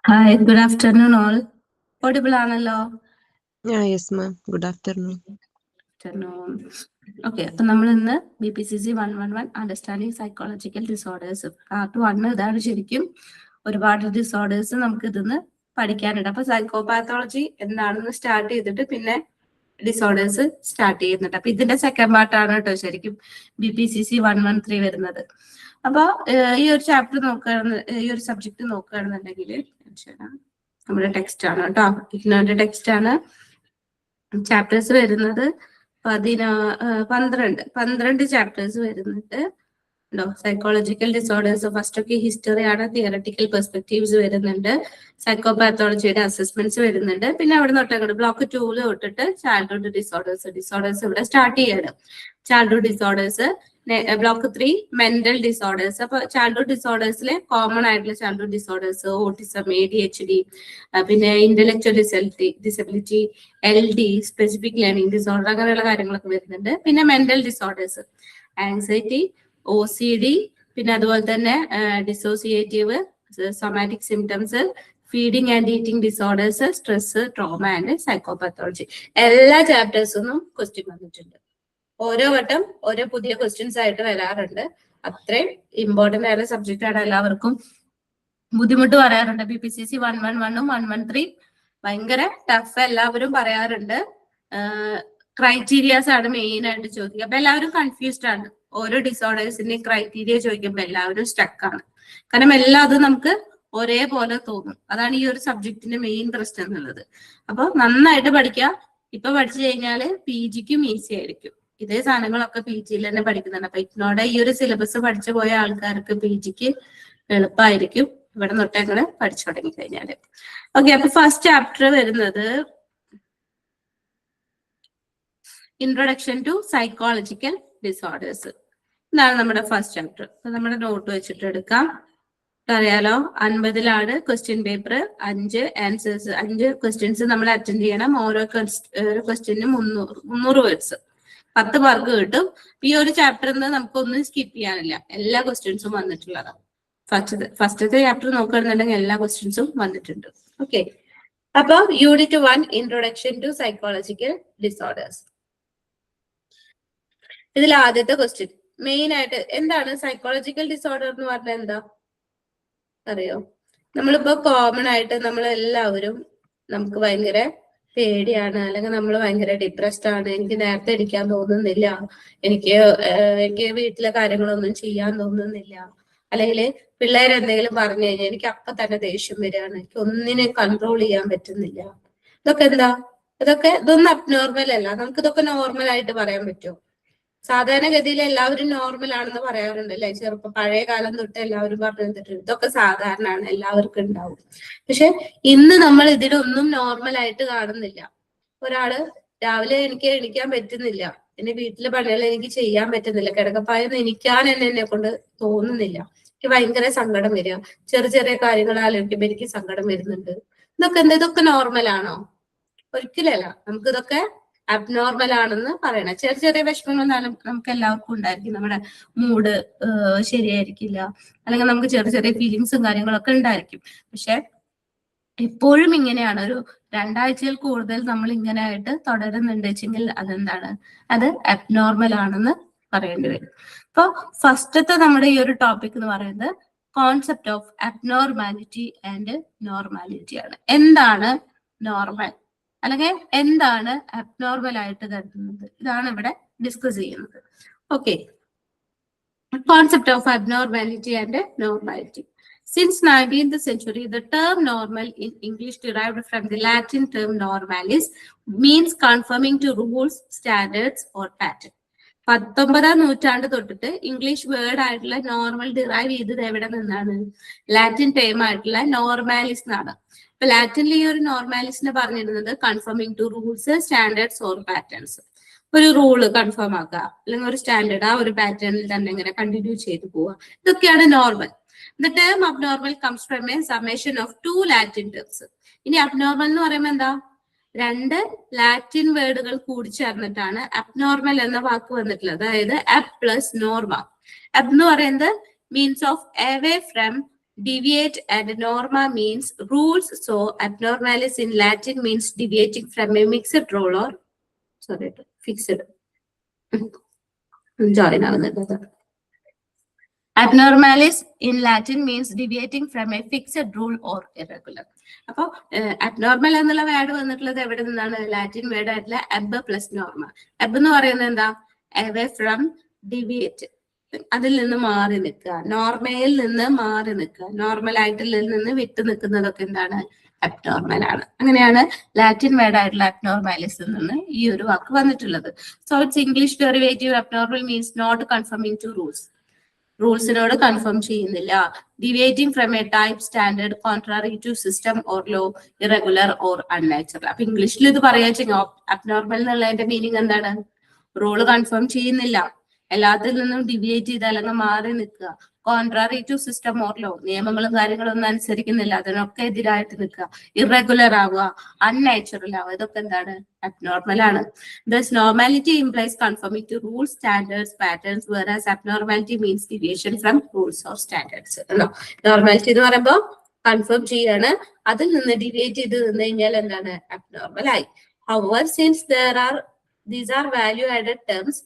Hi, good afternoon all. Audible ആണല്ലോ? Yes, ma'am. Good afternoon. Afternoon. Okay, അപ്പൊ നമ്മൾ ഇന്ന് BPCC 111 understanding psychological disorders part 1 ഇതാണ്. ശരിക്കും ഒരുപാട് ഡിസോർഡേഴ്സ് നമുക്ക് ഇതിന്ന് പഠിക്കാനുണ്ട്. അപ്പൊ സൈക്കോപാത്തോളജി എന്താണെന്ന് സ്റ്റാർട്ട് ചെയ്തിട്ട് പിന്നെ ഡിസോർഡേഴ്സ് സ്റ്റാർട്ട് ചെയ്യുന്നുണ്ട്. അപ്പൊ ഇതിന്റെ സെക്കൻഡ് പാർട്ടാണ് കേട്ടോ ശരിക്കും BPCC 113 വരുന്നത്. അപ്പൊ ഈ ഒരു ചാപ്റ്റർ ഈ ഒരു സബ്ജക്ട് നോക്കുകയാണെന്നുണ്ടെങ്കിൽ നമ്മുടെ ടെക്സ്റ്റ് ആണ് കേട്ടോ, ഇഗ്നോന്റെ ടെക്സ്റ്റ് ആണ്. ചാപ്റ്റേഴ്സ് വരുന്നത് 12 ചാപ്റ്റേഴ്സ് വരുന്നുണ്ട്. സൈക്കോളജിക്കൽ ഡിസോർഡേഴ്സ് ഫസ്റ്റ് ഒക്കെ ഹിസ്റ്ററി ആണ്, തിയററ്റിക്കൽ പെർസ്പെക്റ്റീവ്സ് വരുന്നുണ്ട്, സൈക്കോപാത്തോളജിയുടെ അസസ്മെന്റ്സ് വരുന്നുണ്ട്. പിന്നെ അവിടെ തൊട്ടങ്ങോട്ട് ബ്ലോക്ക് 2 തൊട്ടിട്ട് ചൈൽഡ്ഹുഡ് ഡിസോർഡേഴ്സ് ഇവിടെ സ്റ്റാർട്ട് ചെയ്യാണ്. Childhood disorders, block 3 mental disorders. അപ്പൊ ചൈൽഡ്ഹുഡ് ഡിസോർഡേഴ്സിലെ കോമൺ ആയിട്ടുള്ള ചൈൽഡ്ഹുഡ് ഡിസോർഡേഴ്സ് ഓട്ടിസം, ADHD, പിന്നെ intellectual disability, LD, specific learning disorder, അങ്ങനെയുള്ള കാര്യങ്ങളൊക്കെ വരുന്നുണ്ട്. പിന്നെ മെന്റൽ ഡിസോർഡേഴ്സ് ആൻസൈറ്റി, OCD, പിന്നെ അതുപോലെ തന്നെ dissociative, somatic symptoms, feeding and eating disorders, stress, trauma and psychopathology. എല്ലാ ചാപ്റ്റേഴ്സിനും ക്വസ്റ്റ്യൻ വന്നിട്ടുണ്ട്. ഓരോ വട്ടം ഓരോ പുതിയ ക്വസ്റ്റ്യൻസ് ആയിട്ട് വരാറുണ്ട്. അത്രയും ഇമ്പോർട്ടന്റ് ആയ സബ്ജക്റ്റ് ആണ്. എല്ലാവർക്കും ബുദ്ധിമുട്ട് പറയാറുണ്ട്. BPCC 111ഉം 113 ഭയങ്കര ടഫ് എല്ലാവരും പറയാറുണ്ട്. ക്രൈറ്റീരിയാസ് ആണ് മെയിൻ ആയിട്ട് ചോദിക്കുക. അപ്പൊ എല്ലാവരും കൺഫ്യൂസ്ഡ് ആണ്. ഓരോ ഡിസോർഡേഴ്സിന്റെയും ക്രൈറ്റീരിയ ചോദിക്കുമ്പോൾ എല്ലാവരും സ്റ്റക്ക് ആണ്. കാരണം എല്ലാം അത് നമുക്ക് ഒരേപോലെ തോന്നും. അതാണ് ഈ ഒരു സബ്ജക്റ്റിന്റെ മെയിൻ പ്രശ്നം എന്നുള്ളത്. അപ്പൊ നന്നായിട്ട് പഠിക്കുക. ഇപ്പൊ പഠിച്ചു കഴിഞ്ഞാല് PGക്കും ഈസി ആയിരിക്കും. ഇതേ സാധനങ്ങളൊക്കെ PGയിൽ തന്നെ പഠിക്കുന്നുണ്ട്. അപ്പൊ ഇഗ്നോയുടെ ഈ ഒരു സിലബസ് പഠിച്ചു പോയ ആൾക്കാർക്ക് PGക്ക് എളുപ്പമായിരിക്കും ഇവിടെ തൊട്ടങ്ങള് പഠിച്ചു തുടങ്ങി കഴിഞ്ഞാല്. ഓക്കെ, അപ്പൊ ഫസ്റ്റ് ചാപ്റ്റർ വരുന്നത് ഇൻട്രൊഡക്ഷൻ ടു സൈക്കോളജിക്കൽ ഡിസോർഡേഴ്സ്. ഇതാണ് നമ്മുടെ ഫസ്റ്റ് ചാപ്റ്റർ. അപ്പൊ നമ്മുടെ നോട്ട് വെച്ചിട്ട് എടുക്കാം. അറിയാലോ 50ലാണ് ക്വസ്റ്റ്യൻ പേപ്പർ, 5 ആൻസേഴ്സ്, 5 ക്വസ്റ്റ്യൻസ് നമ്മൾ അറ്റൻഡ് ചെയ്യണം. ഓരോ ക്വസ്റ്റ്യനും 300 വേർഡ്സ്, 10 മാർക്ക് കിട്ടും. ഈ ഒരു ചാപ്റ്ററിൽ നമുക്കൊന്നും സ്കിപ്പ് ചെയ്യാനില്ല, എല്ലാ ക്വസ്റ്റ്യൻസും വന്നിട്ടുള്ളതാണ്. ഫസ്റ്റത്തെ ചാപ്റ്റർ നോക്കുകയാണെന്നുണ്ടെങ്കിൽ എല്ലാ ക്വസ്റ്റ്യൻസും വന്നിട്ടുണ്ട്. ഓക്കെ, അപ്പൊ unit 1 introduction to psychological disorders. ഇതിൽ ആദ്യത്തെ ക്വസ്റ്റ്യൻ മെയിൻ ആയിട്ട് എന്താണ് സൈക്കോളജിക്കൽ ഡിസോർഡർ എന്ന് പറഞ്ഞാൽ എന്താ അറിയോ? നമ്മളിപ്പോ കോമൺ ആയിട്ട് നമ്മളെല്ലാവരും നമുക്ക് ഭയങ്കര പേടിയാണ്, അല്ലെങ്കിൽ നമ്മൾ ഭയങ്കര ഡിപ്രസ്ഡ് ആണ്, എനിക്ക് നേരത്തെ ഇരിക്കാൻ തോന്നുന്നില്ല, എനിക്ക് വീട്ടിലെ കാര്യങ്ങളൊന്നും ചെയ്യാൻ തോന്നുന്നില്ല, അല്ലെങ്കിൽ പിള്ളേരെന്തെങ്കിലും പറഞ്ഞു കഴിഞ്ഞാൽ എനിക്ക് അപ്പൊ തന്നെ ദേഷ്യം വരികയാണ്, എനിക്ക് ഒന്നിനെ കൺട്രോൾ ചെയ്യാൻ പറ്റുന്നില്ല. ഇതൊക്കെ എന്താ? ഇതൊന്നും അബ്നോർമൽ അല്ല. നമുക്ക് ഇതൊക്കെ നോർമൽ ആയിട്ട് പറയാൻ പറ്റുമോ? സാധാരണഗതിയിൽ എല്ലാവരും നോർമൽ ആണെന്ന് പറയാറുണ്ട് അല്ലെ? പഴയ കാലം തൊട്ട് എല്ലാവരും പറഞ്ഞു തന്നിട്ടുണ്ട് ഇതൊക്കെ സാധാരണയാണ്, എല്ലാവർക്കും ഉണ്ടാവും. പക്ഷെ ഇന്ന് നമ്മൾ ഇതിലൊന്നും നോർമൽ ആയിട്ട് കാണുന്നില്ല. ഒരാള് രാവിലെ എനിക്ക് എണീക്കാൻ പറ്റുന്നില്ല, എന്റെ വീട്ടിലെ പണികൾ എനിക്ക് ചെയ്യാൻ പറ്റുന്നില്ല, കിടക്കപ്പായൊന്നും എണീക്കാൻ എന്നെ കൊണ്ട് തോന്നുന്നില്ല, എനിക്ക് ഭയങ്കര സങ്കടം വരിക, ചെറിയ ചെറിയ കാര്യങ്ങൾ ആലോചിക്കുമ്പോൾ എനിക്ക് സങ്കടം വരുന്നുണ്ട്. ഇതൊക്കെ നോർമൽ ആണോ? ഒരിക്കലല്ല. നമുക്കിതൊക്കെ അബ്നോർമൽ ആണെന്ന് പറയണം. ചെറിയ ചെറിയ വിഷമങ്ങൾ നമുക്ക് എല്ലാവർക്കും ഉണ്ടായിരിക്കും. നമ്മുടെ മൂഡ് ശരിയായിരിക്കില്ല, അല്ലെങ്കിൽ നമുക്ക് ചെറിയ ചെറിയ ഫീലിങ്സും കാര്യങ്ങളൊക്കെ ഉണ്ടായിരിക്കും. പക്ഷെ എപ്പോഴും ഇങ്ങനെയാണ്, ഒരു 2 ആഴ്ചയിൽ കൂടുതൽ നമ്മൾ ഇങ്ങനെ ആയിട്ട് തുടരുന്നുണ്ട് വെച്ചെങ്കിൽ അതെന്താണ്? അത് അബ്നോർമൽ ആണെന്ന് പറയേണ്ടി വരും. അപ്പൊ ഫസ്റ്റത്തെ നമ്മുടെ ഈ ഒരു ടോപ്പിക് എന്ന് പറയുന്നത് concept of abnormality and normality ആണ്. എന്താണ് നോർമൽ അല്ലെങ്കിൽ എന്താണ് അബ്നോർമൽ ആയിട്ട് കരുതുന്നത്? ഇതാണ് ഇവിടെ ഡിസ്കസ് ചെയ്യുന്നത്. Okay, concept of abnormality and normality. Since 19th century, the term normal in English derived from the Latin term normalis means conforming to rules, standards or pattern. 19ാം നൂറ്റാണ്ട് തൊട്ടിട്ട് ഇംഗ്ലീഷ് വേർഡ് ആയിട്ടുള്ള normal derive ചെയ്തത് എവിടെ നിന്നാണ്? Latin term ആയിട്ടുള്ള നോർമാലിസ് എന്നാണ്. അപ്പൊ ലാറ്റിനിൽ ഈ ഒരു നോർമാലിസിനെ പറഞ്ഞിരുന്നത് confirming to rules, standards or patterns. ഒരു റൂള് കൺഫേം ആക്കുക, അല്ലെങ്കിൽ ഒരു സ്റ്റാൻഡേർഡ് ആ ഒരു പാറ്റേണിൽ തന്നെ ഇങ്ങനെ കണ്ടിന്യൂ ചെയ്തു പോവുക, ഇതൊക്കെയാണ് normal. The term abnormal comes from a summation of 2 Latin terms. ഇനി അബ്നോർമൽ എന്ന് പറയുമ്പോൾ എന്താ? 2 ലാറ്റിൻ വേർഡുകൾ കൂടി ചേർന്നിട്ടാണ് അബ്നോർമൽ എന്ന വാക്ക് വന്നിട്ടുള്ളത്. അതായത് അബ് പ്ലസ് നോർമ. അബ് എന്ന് പറയുന്നത് means of away from, deviate, and norma means rules. So abnormalis in Latin means deviating from a mixed rule or fixed. Join ആവുന്നുണ്ട്. Abnormalis in Latin means deviating from a fixed rule or irregular. അപ്പൊ abnormal എന്നുള്ള word വന്നിട്ടുള്ളത് എവിടെ നിന്നാണ്? Latin word ആയിട്ടുള്ള അബ് plus നോർമ. അബ് എന്ന് പറയുന്നത് എന്താ? അവേ ഫ്രം, ഡിവിയേറ്റ്, അതിൽ നിന്ന് മാറി നിൽക്കുക, നോർമയിൽ നിന്ന് മാറി നിൽക്കുക, നോർമൽ ആയിട്ടിൽ നിന്ന് വിട്ടു നിൽക്കുന്നതൊക്കെ എന്താണ്? അബ്നോർമൽ ആണ്. അങ്ങനെയാണ് ലാറ്റിൻ വേർഡ് ആയിട്ടുള്ള അബ്നോർമാലിസിൽ നിന്ന് ഈ ഒരു വാക്ക് വന്നിട്ടുള്ളത്. So it's English derivative abnormal means not conforming to rules. റൂൾസിനോട് കൺഫേം ചെയ്യുന്നില്ല. Deviating from a type, standard, contrary to system or law, irregular or unnatural. അപ്പൊ ഇംഗ്ലീഷിൽ ഇത് പറയാ അബ്നോർമൽ എന്നുള്ളതിന്റെ മീനിങ് എന്താണ്? റൂള് കൺഫേം ചെയ്യുന്നില്ല, എല്ലാത്തിൽ നിന്നും ഡിവിയേറ്റ് ചെയ്ത് അല്ലെങ്കിൽ മാറി നിൽക്കുക, contrary to system or law, നിയമങ്ങളും കാര്യങ്ങളും ഒന്നും അനുസരിക്കുന്നില്ല, അതിനൊക്കെ എതിരായിട്ട് നിൽക്കുക, ഇറഗുലർ ആവുക, അൺനാച്ചുറൽ ആവുക, ഇതൊക്കെ എന്താണ്? അബ്നോർമൽ ആണ്. Thus normality implies conforming to rules, standards, patterns, whereas abnormality means deviation from rules or standards. Normality എന്ന് പറയുമ്പോൾ കൺഫേം ചെയ്യാണ്, അതിൽ നിന്ന് ഡിവിയേറ്റ് ചെയ്ത് നിന്ന് കഴിഞ്ഞാൽ എന്താണ്? അബ്നോർമൽ ആയി. However, since these are value-added terms,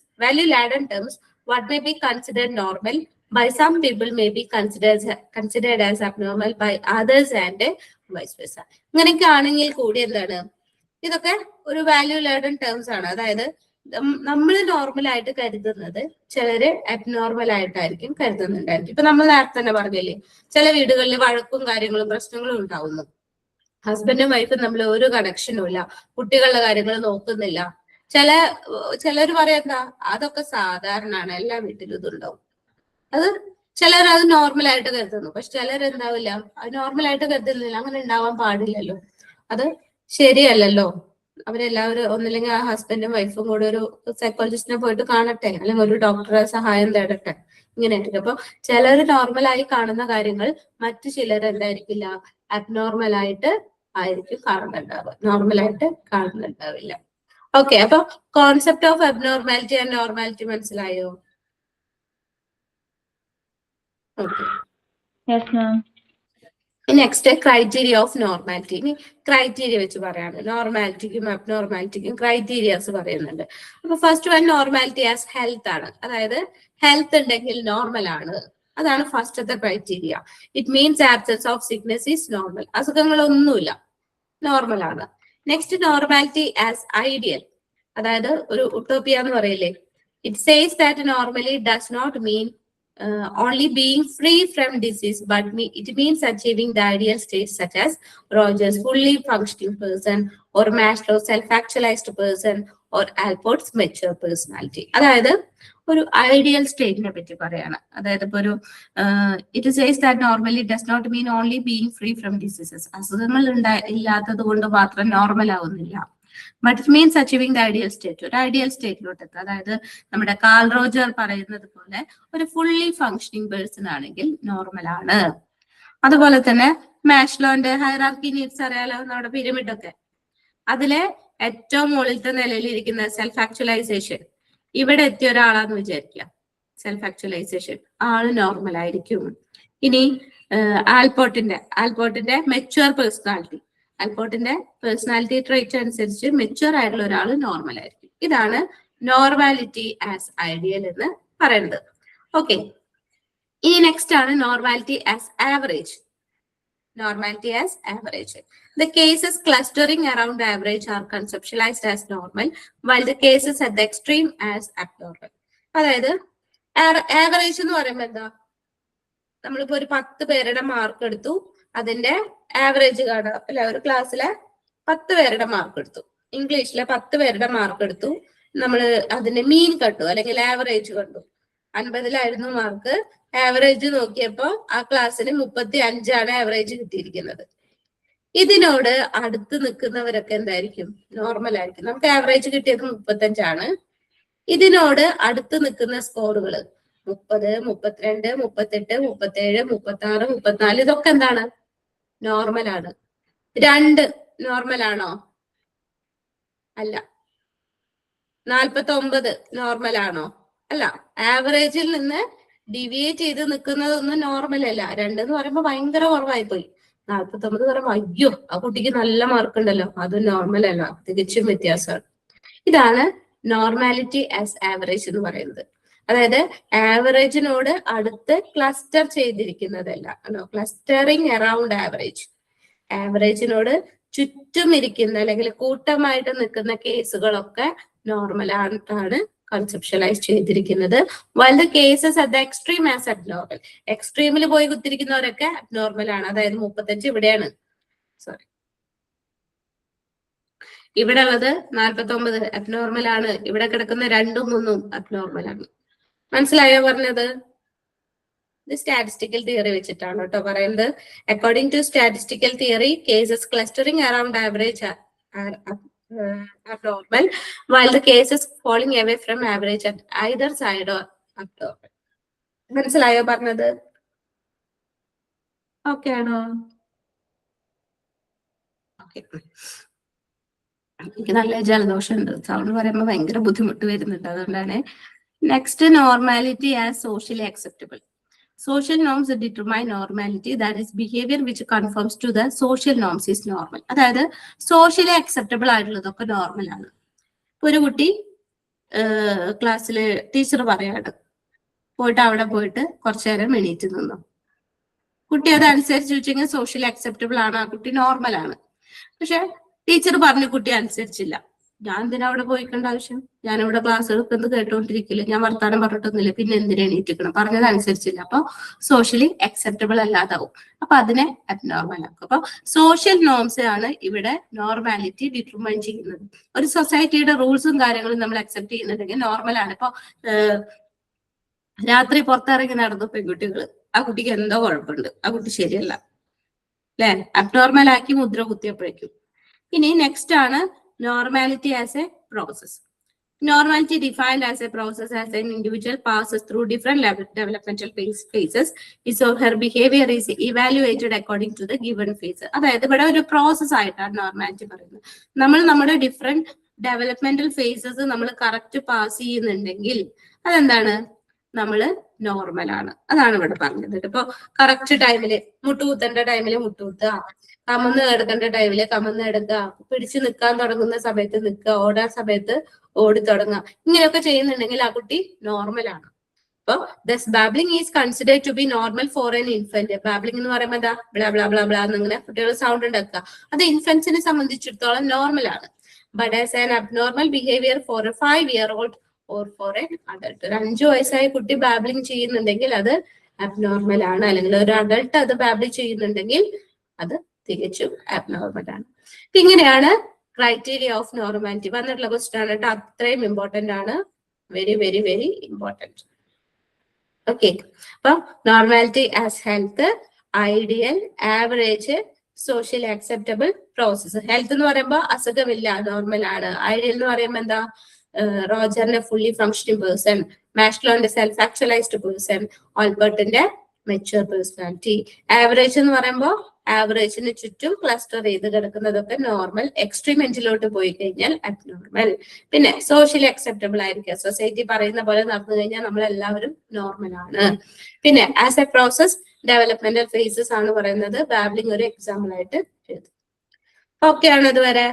what may be considered normal by some people may be considered as abnormal by others and vice versa. ഇങ്ങനെയൊക്കെ ആണെങ്കിൽ കൂടി എന്താണ്? ഇതൊക്കെ ഒരു വാല്യൂ ലാഡൻ ടേംസ് ആണ്. അതായത് നമ്മൾ നോർമൽ ആയിട്ട് കരുതുന്നത് ചിലര് അബ്നോർമൽ ആയിട്ടായിരിക്കും കരുതുന്നുണ്ടായിരിക്കും. ഇപ്പൊ നമ്മൾ നേരത്തെ തന്നെ പറഞ്ഞില്ലേ, ചില വീടുകളിൽ വഴക്കും കാര്യങ്ങളും പ്രശ്നങ്ങളും ഉണ്ടാവുന്നു. ഹസ്ബൻഡും വൈഫും നമ്മൾ ഒരു കണക്ഷനും ഇല്ല, കുട്ടികളുടെ കാര്യങ്ങൾ നോക്കുന്നില്ല. ചിലര് പറയാ അതൊക്കെ സാധാരണയാണ്, എല്ലാ വീട്ടിലും ഇതുണ്ടാവും. അത് ചിലർ അത് നോർമൽ ആയിട്ട് കരുതുന്നു. പക്ഷെ ചിലരെന്താവില്ല, അത് നോർമൽ ആയിട്ട് കരുതുന്നില്ല. അങ്ങനെ ഉണ്ടാവാൻ പാടില്ലല്ലോ, അത് ശരിയല്ലല്ലോ. അവരെല്ലാവരും ഒന്നില്ലെങ്കിൽ ആ ഹസ്ബൻഡും വൈഫും കൂടെ ഒരു സൈക്കോളജിസ്റ്റിനെ പോയിട്ട് കാണട്ടെ, അല്ലെങ്കിൽ ഒരു ഡോക്ടറെ സഹായം തേടട്ടെ, ഇങ്ങനെ ആയിരിക്കും. അപ്പൊ ചിലർ നോർമലായി കാണുന്ന കാര്യങ്ങൾ മറ്റു ചിലർ എന്തായിരിക്കില്ല, അബ്നോർമൽ ആയിട്ട് ആയിരിക്കും കാണുന്നുണ്ടാവുക, നോർമലായിട്ട് കാണുന്നുണ്ടാവില്ല. ഓക്കെ, അപ്പൊ concept of abnormality and normality മനസ്സിലായോ? Okay, next criteria of normality. ഇനി ക്രൈറ്റീരിയ വെച്ച് പറയാണ്. നോർമാലിറ്റിക്കും അബ്നോർമാലിറ്റിക്കും ക്രൈറ്റീരിയാസ് പറയുന്നുണ്ട്. അപ്പൊ first one normality as health ആണ്. അതായത് ഹെൽത്ത് ഉണ്ടെങ്കിൽ നോർമൽ ആണ്, അതാണ് ഫസ്റ്റത്തെ criteria. It means absence of sickness is normal. അസുഖങ്ങളൊന്നുമില്ല, നോർമൽ ആണ്. നെക്സ്റ്റ് നോർമാലിറ്റി ആസ് ഐഡിയൽ, അതായത് ഒരു ഉട്ടോപ്പിയ എന്ന് പറയില്ലേ. It says that normally does not mean only being free from disease, but it means achieving the ideal state such as Rogers fully functioning person or Maslow's self-actualized person or Alport's mature personality. അതായത് ഒരു ideal സ്റ്റേറ്റിനെ പറ്റി പറയാണ്. അതായത് ഇപ്പൊ ഒരു it says that normally does not mean only being free from diseases. അസുഖങ്ങൾ ഇല്ലാത്തത് കൊണ്ട് മാത്രം നോർമൽ ആവുന്നില്ല. But it means achieving the ideal state, ഒരു ഐഡിയൽ സ്റ്റേറ്റിലോട്ട് എത്തുക. അതായത് നമ്മുടെ കാൾ റോജർ പറയുന്നത് പോലെ ഒരു ഫുള്ളി ഫങ്ഷനിങ് പേഴ്സൺ ആണെങ്കിൽ നോർമൽ ആണ്. അതുപോലെ തന്നെ മാസ്ലോന്റെ ഹൈറാർക്കി നീഡ്സ് അറിയാലോ, നമ്മുടെ പിരമിഡ് ഒക്കെ, അതിലെ ഏറ്റവും മുകളിലത്തെ നിലയിൽ ഇരിക്കുന്ന സെൽഫ് ആക്ച്വലൈസേഷൻ, ഇവിടെ എത്തിയ ഒരാളാന്ന് വിചാരിക്കുക. സെൽഫ് ആക്ച്വലൈസേഷൻ ആള് നോർമൽ ആയിരിക്കും. ഇനി ആൽപോർട്ടിന്റെ മെച്യൂർ പേഴ്സണാലിറ്റി, ആൽപോർട്ടിന്റെ പേഴ്സണാലിറ്റി ട്രേറ്റ് അനുസരിച്ച് മെച്യൂർ ആയിട്ടുള്ള ഒരാൾ നോർമൽ ആയിരിക്കും. ഇതാണ് നോർമാലിറ്റി ആസ് ഐഡിയൽ എന്ന് പറയുന്നത്. ഓക്കെ, ഇനി നെക്സ്റ്റ് ആണ് normality as average. Normality as average. The cases clustering around average are conceptualized as normal, while the cases at the extreme as abnormal. അതായത് ആവറേജ് എന്ന് പറയുമ്പോൾ എന്താ, നമ്മളിപ്പോ ഒരു 10 പേരുടെ മാർക്ക് എടുത്തു, അതിന്റെ ആവറേജ് കാണുക അല്ലെ. ഒരു ക്ലാസ്സിലെ 10 പേരുടെ മാർക്ക് എടുത്തു, ഇംഗ്ലീഷിലെ 10 പേരുടെ മാർക്ക് എടുത്തു, നമ്മൾ അതിന്റെ മീൻ കണ്ടു അല്ലെങ്കിൽ ആവറേജ് കണ്ടു. 50-ലായിരുന്നു മാർക്ക്, ആവറേജ് നോക്കിയപ്പോ ആ ക്ലാസ്സിന് 35 ആവറേജ് കിട്ടിയിരിക്കുന്നത്. ഇതിനോട് അടുത്ത് നിൽക്കുന്നവരൊക്കെ എന്തായിരിക്കും, നോർമൽ ആയിരിക്കും. നമുക്ക് ആവറേജ് കിട്ടിയത് 35. ഇതിനോട് അടുത്ത് നിൽക്കുന്ന സ്കോറുകൾ 30, 32, 38, 37, 36, 34 ഇതൊക്കെ എന്താണ്, നോർമൽ ആണ്. 2 നോർമൽ ആണോ? അല്ല. 49 നോർമൽ ആണോ? അല്ല. ആവറേജിൽ നിന്ന് ഡിവിയേറ്റ് ചെയ്ത് നിൽക്കുന്നതൊന്നും നോർമൽ അല്ല. 2 എന്ന് പറയുമ്പോൾ ഭയങ്കര കുറവായി പോയി. 49 പറയുമ്പോൾ അയ്യോ ആ കുട്ടിക്ക് നല്ല മാർക്ക് ഉണ്ടല്ലോ, അത് നോർമൽ അല്ല, തികച്ചും വ്യത്യാസമാണ്. ഇതാണ് നോർമാലിറ്റി ആസ് ആവറേജ് എന്ന് പറയുന്നത്. അതായത് ആവറേജിനോട് അടുത്ത് ക്ലസ്റ്റർ ചെയ്തിരിക്കുന്നതല്ല, ക്ലസ്റ്ററിങ് അറൌണ്ട് ആവറേജ്. ആവറേജിനോട് ചുറ്റും ഇരിക്കുന്ന അല്ലെങ്കിൽ കൂട്ടമായിട്ട് നിൽക്കുന്ന കേസുകളൊക്കെ നോർമൽ ആയിട്ടാണ് കൺസെപ്ഷ്യലൈസ് ചെയ്തിരിക്കുന്നത്. While the cases at the extreme as abnormal. എക്സ്ട്രീമിൽ പോയി കുത്തിരിക്കുന്നവരൊക്കെ അബ്നോർമൽ ആണ്. അതായത് 35 ഇവിടെയാണ്, സോറി ഇവിടെ ഉള്ളത് 49 അബ്നോർമൽ ആണ്. ഇവിടെ കിടക്കുന്ന 2ഉം 3ഉം അബ്നോർമൽ ആണ്. മനസ്സിലായോ പറഞ്ഞത്? ഇത് സ്റ്റാറ്റിസ്റ്റിക്കൽ തിയറി വെച്ചിട്ടാണ് കേട്ടോ പറയുന്നത്. According to statistical theory, cases clustering around average are normal, while the cases falling away from average at either side are abnormal. മനസ്സിലായോ പറഞ്ഞത്? ഓക്കെ ആണോ? ഓക്കെ. എനിക്ക് നല്ല ജലദോഷം ഉണ്ട്, സൗണ്ട് പറയുമ്പോൾ ഭയങ്കര ബുദ്ധിമുട്ട് വരുന്നുണ്ട്, അതുകൊണ്ടാണ്. Next, normality as socially acceptable. Social norms determine normality, that is behavior which conforms to the social norms is normal. അതായത് സോഷ്യലി അക്സെപ്റ്റബിൾ ആയിട്ടുള്ളതൊക്കെ നോർമൽ ആണ്. ഒരു കുട്ടി ക്ലാസ്സില് ടീച്ചർ പറയാണ്, പോയിട്ട് അവിടെ പോയിട്ട് കുറച്ചു നേരം എണീറ്റ് നിന്നു. കുട്ടി അതനുസരിച്ച് വെച്ചെങ്കിൽ സോഷ്യലി അക്സെപ്റ്റബിൾ ആണ്, ആ കുട്ടി നോർമൽ ആണ്. പക്ഷെ ടീച്ചർ പറഞ്ഞ കുട്ടി അനുസരിച്ചില്ല. ഞാൻ എന്തിനാ അവിടെ പോയിക്കേണ്ട ആവശ്യം? ഞാനിവിടെ ക്ലാസ് എടുക്കുന്നത് കേട്ടോണ്ടിരിക്കില്ല, ഞാൻ വർത്താനം പറഞ്ഞിട്ടൊന്നുമില്ല, പിന്നെ എന്തിനാ എണീറ്റിക്കണം? പറഞ്ഞത് അനുസരിച്ചില്ല, അപ്പൊ സോഷ്യലി അക്സെപ്റ്റബിൾ അല്ലാതാവും. അപ്പൊ അതിനെ അബ്നോർമൽ ആക്കും. അപ്പൊ സോഷ്യൽ നോംസ് ആണ് ഇവിടെ നോർമാലിറ്റി ഡിറ്റർമൈൻ ചെയ്യുന്നത്. ഒരു സൊസൈറ്റിയുടെ റൂൾസും കാര്യങ്ങളും നമ്മൾ അക്സെപ്റ്റ് ചെയ്യുന്നുണ്ടെങ്കിൽ നോർമൽ ആണ്. ഇപ്പൊ രാത്രി പുറത്തിറങ്ങി നടന്നു പെൺകുട്ടികൾ, ആ കുട്ടിക്ക് എന്തോ കുഴപ്പമുണ്ട്, ആ കുട്ടി ശരിയല്ല അല്ലെ? അബ്നോർമൽ ആക്കി മുദ്ര കുത്തിയപ്പോഴേക്കും. ഇനി നെക്സ്റ്റ് ആണ് normality as a process. Normality defined as a process as an individual passes through different developmental phases. His or her behavior is evaluated according to the given phase. അതായത് ഇവിടെ ഒരു പ്രോസസ് ആയിട്ടാണ് normality പറയുന്നത്. നമ്മൾ നമ്മുടെ different developmental faces നമ്മൾ correct pass ചെയ്യുന്നുണ്ടെങ്കിൽ അതെന്താണ്? നമ്മള് നോർമൽ ആണ്. അതാണ് ഇവിടെ പറഞ്ഞത്. ഇപ്പൊ കറക്റ്റ് ടൈമില് മുട്ടുകുത്തേണ്ട ടൈമില് മുട്ടുകുത്തുക, കമന്ന് കിടക്കേണ്ട ടൈമില് കമന്ന് കിടക്കുക, പിടിച്ചു നിൽക്കാൻ തുടങ്ങുന്ന സമയത്ത് നിൽക്കുക, ഓടാൻ സമയത്ത് ഓടി തുടങ്ങുക, ഇങ്ങനെയൊക്കെ ചെയ്യുന്നുണ്ടെങ്കിൽ ആ കുട്ടി നോർമൽ ആണ്. അപ്പൊ thus babbling is considered to be normal for an infant. Babbling എന്ന് പറയുമ്പോൾ എന്താ? ബ്ലാ ബ്ലാ ബ്ലാ ബ്ലാ എന്നിങ്ങനെ കുട്ടികൾ സൗണ്ട് ഉണ്ടാക്കുക. അത് ഇൻഫന്റ്സിനെ സംബന്ധിച്ചിടത്തോളം നോർമൽ ആണ്. But as an abnormal behaviour for a 5-year-old or for an adult. ഒരു 5 വയസ്സായ കുട്ടി ബാബ്ലിംഗ് ചെയ്യുന്നുണ്ടെങ്കിൽ അത് അബ്നോർമൽ ആണ്. അല്ലെങ്കിൽ ഒരു അഡൾട്ട് അത് ബാബ്ലിംഗ് ചെയ്യുന്നുണ്ടെങ്കിൽ അത് തികച്ചും അബ്നോർമൽ ആണ്. ഇങ്ങനെയാണ് ക്രൈറ്റീരിയ ഓഫ് നോർമാലിറ്റി. വന്നിട്ടുള്ള ക്വസ്റ്റ്യൻ ആണ് കേട്ടോ, അത്രയും ഇമ്പോർട്ടന്റ് ആണ്. Very very very important. Okay, അപ്പൊ normality as health, ideal, average, socially acceptable, process. Health എന്ന് പറയുമ്പോൾ അസുഖമില്ല, നോർമൽ ആണ്. ഐഡിയൽ എന്ന് പറയുമ്പോൾ എന്താ? റോജറിന്റെ ഫുള്ളി ഫങ്ഷനിങ് പേഴ്സൺ, മാഷ്ലോന്റെ സെൽഫ് ആക്ച്വലൈസ്ഡ് പേഴ്സൺ, ഓൾബർട്ടിന്റെ മെച്യൂർ പേഴ്സണാലിറ്റി. ആവറേജ് എന്ന് പറയുമ്പോൾ ആവറേജിന് ചുറ്റും ക്ലസ്റ്റർ ചെയ്ത് കിടക്കുന്നതൊക്കെ നോർമൽ. എക്സ്ട്രീം എൻഡിലോട്ട് പോയി കഴിഞ്ഞാൽ അബ്നോർമൽ. പിന്നെ സോഷ്യലി അക്സെപ്റ്റബിൾ ആയിരിക്കുക, സൊസൈറ്റി പറയുന്ന പോലെ നടന്നു കഴിഞ്ഞാൽ നമ്മൾ എല്ലാവരും നോർമൽ ആണ്. പിന്നെ as a process developmental phases ആണ് പറയുന്നത്. ബാബ്ലിംഗ് ഒരു എക്സാമ്പിൾ ആയിട്ട് ചെയ്തു. ഓക്കെ ആണ് ഇതുവരെ?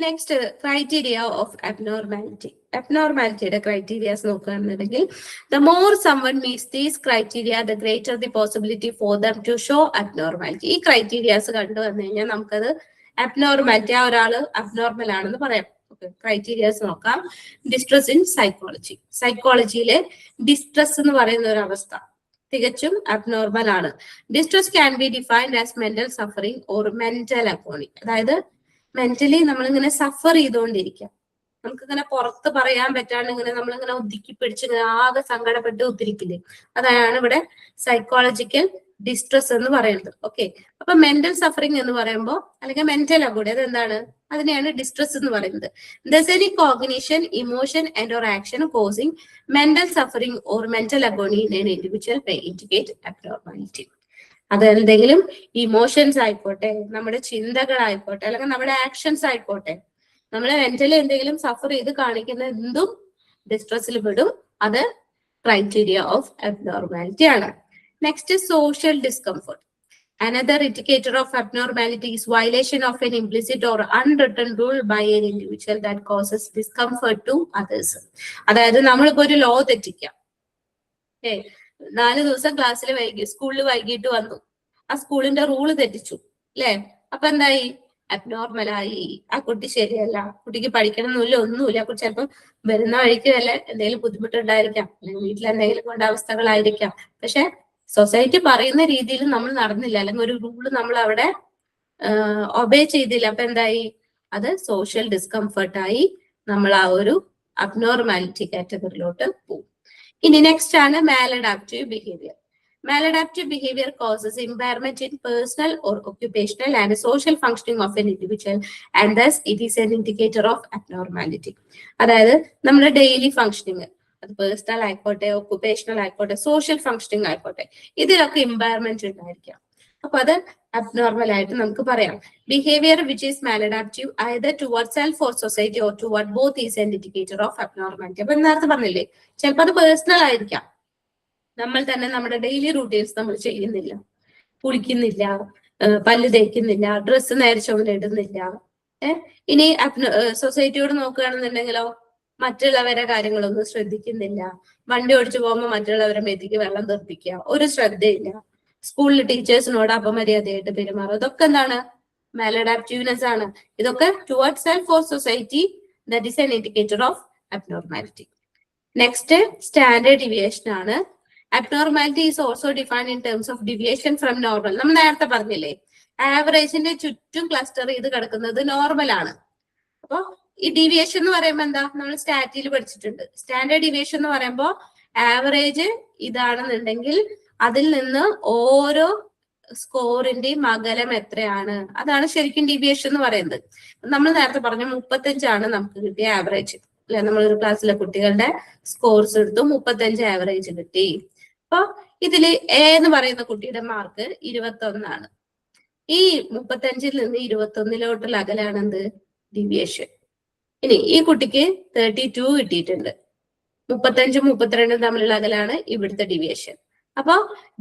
Next, criteria of abnormality. അബ്നോർമാലിറ്റിയുടെ ക്രൈറ്റീരിയാസ് നോക്കുകയാണെന്നുണ്ടെങ്കിൽ, the more someone meets these criteria the greater the possibility for them to show abnormality. ഈ ക്രൈറ്റീരിയാസ് കണ്ടു വന്നു കഴിഞ്ഞാൽ നമുക്കത് അബ്നോർമാലിറ്റി, ആ ഒരാള് അബ്നോർമൽ ആണെന്ന് പറയാം. ഓക്കെ, ക്രൈറ്റീരിയാസ് നോക്കാം. Distress in psychology. സൈക്കോളജിയിലെ ഡിസ്ട്രസ് എന്ന് പറയുന്ന ഒരു അവസ്ഥ തികച്ചും അബ്നോർമൽ ആണ്. Distress can be defined as mental suffering or mental agony. അതായത് മെന്റലി നമ്മളിങ്ങനെ സഫർ ചെയ്തുകൊണ്ടിരിക്കുക, നമുക്കിങ്ങനെ പുറത്ത് പറയാൻ പറ്റാണ്ട് ഇങ്ങനെ നമ്മളിങ്ങനെ ഒതുക്കി പിടിച്ച് ഇങ്ങനെ ആകെ സങ്കടപ്പെട്ട് ഒത്തിരിക്കില്ലേ, അതാണ് ഇവിടെ സൈക്കോളജിക്കൽ ഡിസ്ട്രസ് എന്ന് പറയുന്നത്. ഓക്കെ, അപ്പൊ മെന്റൽ സഫറിങ് എന്ന് പറയുമ്പോൾ അല്ലെങ്കിൽ മെന്റൽ അഗോണി അതെന്താണ്? അതിനെയാണ് ഡിസ്ട്രസ് എന്ന് പറയുന്നത്. Thus any cognition, emotion and or action causing mental suffering or mental agony in an individual may indicate abnormality. അതെന്തെങ്കിലും ഇമോഷൻസ് ആയിക്കോട്ടെ, നമ്മുടെ ചിന്തകളായിക്കോട്ടെ, അല്ലെങ്കിൽ നമ്മുടെ ആക്ഷൻസ് ആയിക്കോട്ടെ, നമ്മളെ മെന്റലി എന്തെങ്കിലും സഫർ ചെയ്ത് കാണിക്കുന്ന എന്തും ഡിസ്ട്രസ്സിൽ പെടും. അത് ക്രൈറ്റീരിയ ഓഫ് അബ്നോർമാലിറ്റി ആണ്. Next social discomfort. Another indicator of abnormality is violation of an implicit or unwritten rule by an individual that causes discomfort to others. അതായത് നമ്മളിപ്പോ ഒരു ലോ തെറ്റിക്കാം. 4 ദിവസം ക്ലാസ്സിൽ സ്കൂളിൽ വൈകിട്ട് വന്നു, ആ സ്കൂളിന്റെ റൂള് തെറ്റിച്ചു അല്ലെ? അപ്പൊ എന്തായി? അബ്നോർമലായി. ആ കുട്ടി ശരിയല്ല, കുട്ടിക്ക് പഠിക്കണമെന്നില്ല, ഒന്നുമില്ല. ആ കുട്ടി ചിലപ്പോൾ വരുന്ന വഴിക്ക് വല്ല എന്തെങ്കിലും ബുദ്ധിമുട്ടുണ്ടായിരിക്കാം, അല്ലെങ്കിൽ വീട്ടിൽ എന്തെങ്കിലും കൊണ്ട് അവസ്ഥകളായിരിക്കാം. പക്ഷെ സൊസൈറ്റി പറയുന്ന രീതിയിൽ നമ്മൾ നടന്നില്ല, അല്ലെങ്കിൽ ഒരു റൂള് നമ്മൾ അവിടെ ഒബേ ചെയ്തില്ല. അപ്പൊ എന്തായി? അത് സോഷ്യൽ ഡിസ്കംഫർട്ടായി നമ്മൾ ആ ഒരു അബ്നോർമാലിറ്റി കാറ്റഗറിയിലോട്ട് പോകും. ഇനി നെക്സ്റ്റ് ആണ് maladaptive behaviour. Maladaptive behavior causes impairment in personal or occupational and social functioning of an individual, and thus it is an indicator of abnormality. അതായത് നമ്മുടെ ഡെയിലി ഫങ്ഷനിങ്, അത് പേഴ്സണൽ ആയിക്കോട്ടെ, ഒക്കുപേഷണൽ ആയിക്കോട്ടെ, സോഷ്യൽ ഫങ്ഷനിങ് ആയിക്കോട്ടെ, ഇതിലൊക്കെ impairment ഉണ്ടായിരിക്കാം. അപ്പൊ അത് അബ്നോർമൽ ആയിട്ട് നമുക്ക് പറയാം. Behaviour which is maladaptive either towards self or society or toward both is an indicator of abnormality. അപ്പൊ നേരത്തെ പറഞ്ഞില്ലേ, ചിലപ്പോൾ അത് പേഴ്സണൽ ആയിരിക്കാം. നമ്മൾ തന്നെ നമ്മുടെ ഡെയിലി റൂട്ടീൻസ് നമ്മൾ ചെയ്യുന്നില്ല, കുളിക്കുന്നില്ല, പല്ല് തേക്കുന്നില്ല, ഡ്രസ്സ് നേരെ ചുമലിടുന്നില്ല. ഇനി സൊസൈറ്റിയോട് നോക്കുകയാണെന്നുണ്ടെങ്കിലോ, മറ്റുള്ളവരെ കാര്യങ്ങളൊന്നും ശ്രദ്ധിക്കുന്നില്ല, വണ്ടി ഓടിച്ചു പോകുമ്പോൾ മറ്റുള്ളവരെ മെതിക്ക് വെള്ളം തെറിപ്പിക്കുക, ഒരു ശ്രദ്ധയില്ല, സ്കൂളിൽ ടീച്ചേഴ്സിനോട് അപമര്യാദയായിട്ട് പെരുമാറും. ഇതൊക്കെ എന്താണ്? മാലഡാപ്റ്റീവ്നെസ് ആണ്. ഇതൊക്കെ toward self or society, that is an indicator of abnormality. Next standard deviation ആണ്. Abnormality is also defined in terms of deviation from normal. നമ്മൾ നേരത്തെ പറഞ്ഞില്ലേ, ആവറേജിന്റെ ചുറ്റും ക്ലസ്റ്റർ ചെയ്ത് കിടക്കുന്നത് നോർമൽ ആണ്. അപ്പൊ ഈ ഡീവിയേഷൻ എന്ന് പറയുമ്പോൾ എന്താ? നമ്മൾ സ്റ്റാറ്റിൽ പഠിച്ചിട്ടുണ്ട്. സ്റ്റാൻഡേർഡ് ഡീവിയേഷൻ എന്ന് പറയുമ്പോൾ ആവറേജ് ഇതാണെന്നുണ്ടെങ്കിൽ അതിൽ നിന്ന് ഓരോ സ്കോറിന്റെയും അകലം എത്രയാണ്, അതാണ് ശരിക്കും ഡീവിയേഷൻ എന്ന് പറയുന്നത്. നമ്മൾ നേരത്തെ പറഞ്ഞു 35 നമുക്ക് കിട്ടിയ ആവറേജ് അല്ലെ? നമ്മളൊരു ക്ലാസ്സിലെ കുട്ടികളുടെ സ്കോർസ് എടുത്തു, 35 ആവറേജ് കിട്ടി. അപ്പൊ ഇതില് എ എന്ന് പറയുന്ന കുട്ടിയുടെ മാർക്ക് 21. ഈ 35 നിന്ന് 21 അകലാണ് എന്ത്? ഡീവിയേഷൻ. ഇനി ഈ കുട്ടിക്ക് 32 കിട്ടിയിട്ടുണ്ട്. 35 32 തമ്മിലുള്ള അകലാണ് ഇവിടുത്തെ ഡീവിയേഷൻ. അപ്പൊ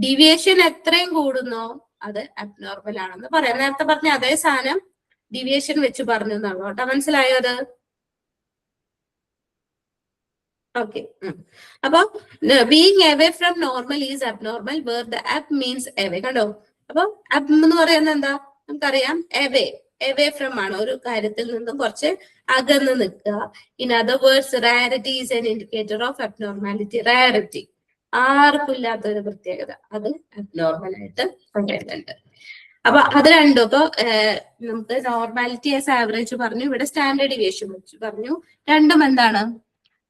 ഡീവിയേഷൻ എത്രയും കൂടുന്നോ അത് അബ്നോർമൽ ആണെന്ന് പറയാം. നേരത്തെ പറഞ്ഞ അതേ സാധനം ഡീവിയേഷൻ വെച്ച് പറഞ്ഞു എന്നാണ് കേട്ടോ. മനസ്സിലായോ അത്? ഓക്കെ. അപ്പൊ being away from normal is abnormal where the ab means away. കണ്ടോ? അപ്പൊ അബ് എന്ന് പറയുന്നത് എന്താ? നമുക്കറിയാം, അവേ ഫ്രം ആണ്, ഒരു കാര്യത്തിൽ നിന്നും കുറച്ച് അകന്ന് നിൽക്കുക. In other words rarity is an indicator of abnormality. Rarity ആർക്കും ഇല്ലാത്ത ഒരു പ്രത്യേകത, അത് അബ്നോർമൽ ആയിട്ട് പറയുന്നുണ്ട്. അപ്പൊ അത് രണ്ടും ഇപ്പൊ നമുക്ക് നോർമാലിറ്റി ആസ് ആവറേജ് പറഞ്ഞു, ഇവിടെ സ്റ്റാൻഡേർഡ് ഡീവിയേഷൻ വെച്ച് പറഞ്ഞു. രണ്ടും എന്താണ്?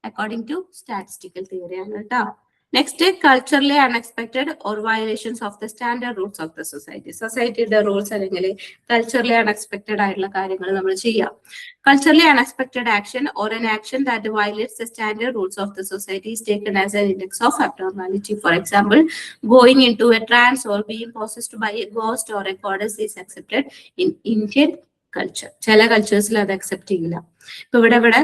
അക്കോർഡിംഗ് ടു സ്റ്റാറ്റിസ്റ്റിക്കൽ തിയറി ആണ് കേട്ടോ. Next culturally unexpected or violations of the standard rules of the society. സൊസൈറ്റിയുടെ റൂൾസ് അല്ലെങ്കിൽ കൾച്ചറലി അൺഎക്സ്പെക്ടഡ് ആയിട്ടുള്ള കാര്യങ്ങൾ നമ്മൾ ചെയ്യാം. Culturally unexpected action or an action that violates the standard rules of the society is taken as an index of abnormality. For example, going into a trance or being possessed by a ghost or a goddess is accepted in Indian culture. ചില കൾച്ചേഴ്സിൽ അത് accept ചെയ്യില്ല. ഇപ്പൊ ഇവിടെ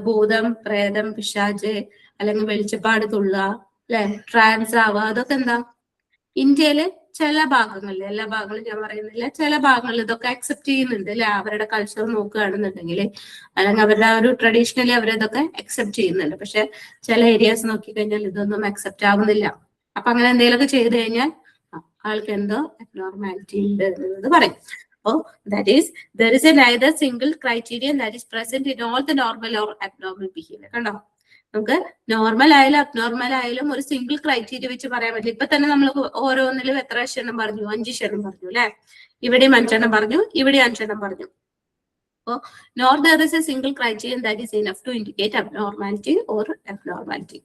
ഭൂതം, പ്രേതം, പിശാച് അല്ലെങ്കിൽ വെളിച്ചപ്പാട് തുള്ളുക, അല്ലെ, ട്രാൻസ് ആവുക, അതൊക്കെ എന്താ? ഇന്ത്യയില് ചില ഭാഗങ്ങളിൽ, എല്ലാ ഭാഗങ്ങളും ഞാൻ പറയുന്നില്ല, ചില ഭാഗങ്ങളിൽ ഇതൊക്കെ അക്സെപ്റ്റ് ചെയ്യുന്നുണ്ട് അല്ലെ? അവരുടെ കൾച്ചർ നോക്കുകയാണെന്നുണ്ടെങ്കിൽ, അല്ലെങ്കിൽ അവരുടെ ഒരു ട്രഡീഷണലി അവരിതൊക്കെ അക്സെപ്റ്റ് ചെയ്യുന്നുണ്ട്. പക്ഷെ ചില ഏരിയാസ് നോക്കിക്കഴിഞ്ഞാൽ ഇതൊന്നും അക്സെപ്റ്റ് ആവുന്നില്ല. അപ്പൊ അങ്ങനെ എന്തെങ്കിലുമൊക്കെ ചെയ്തു കഴിഞ്ഞാൽ ആൾക്ക് എന്തോ അബ്നോർമാലിറ്റി ഉണ്ട് എന്നുള്ളത് പറയും. Oh, that is, there is neither single criterion that is present in all the normal or abnormal behavior. കണ്ടോ? നമുക്ക് നോർമൽ ആയാലും അബ്നോർമൽ ആയാലും ഒരു സിംഗിൾ ക്രൈറ്റീരിയ വെച്ച് പറയാൻ പറ്റില്ല. ഇപ്പൊ തന്നെ നമ്മൾ ഓരോന്നിലും എത്ര എണ്ണം പറഞ്ഞു? 5 എണ്ണം പറഞ്ഞു അല്ലെ? ഇവിടെയും 5 എണ്ണം പറഞ്ഞു, ഇവിടെ 5 എണ്ണം പറഞ്ഞു. Nor there is a single criterion that is enough to indicate abnormality or abnormality.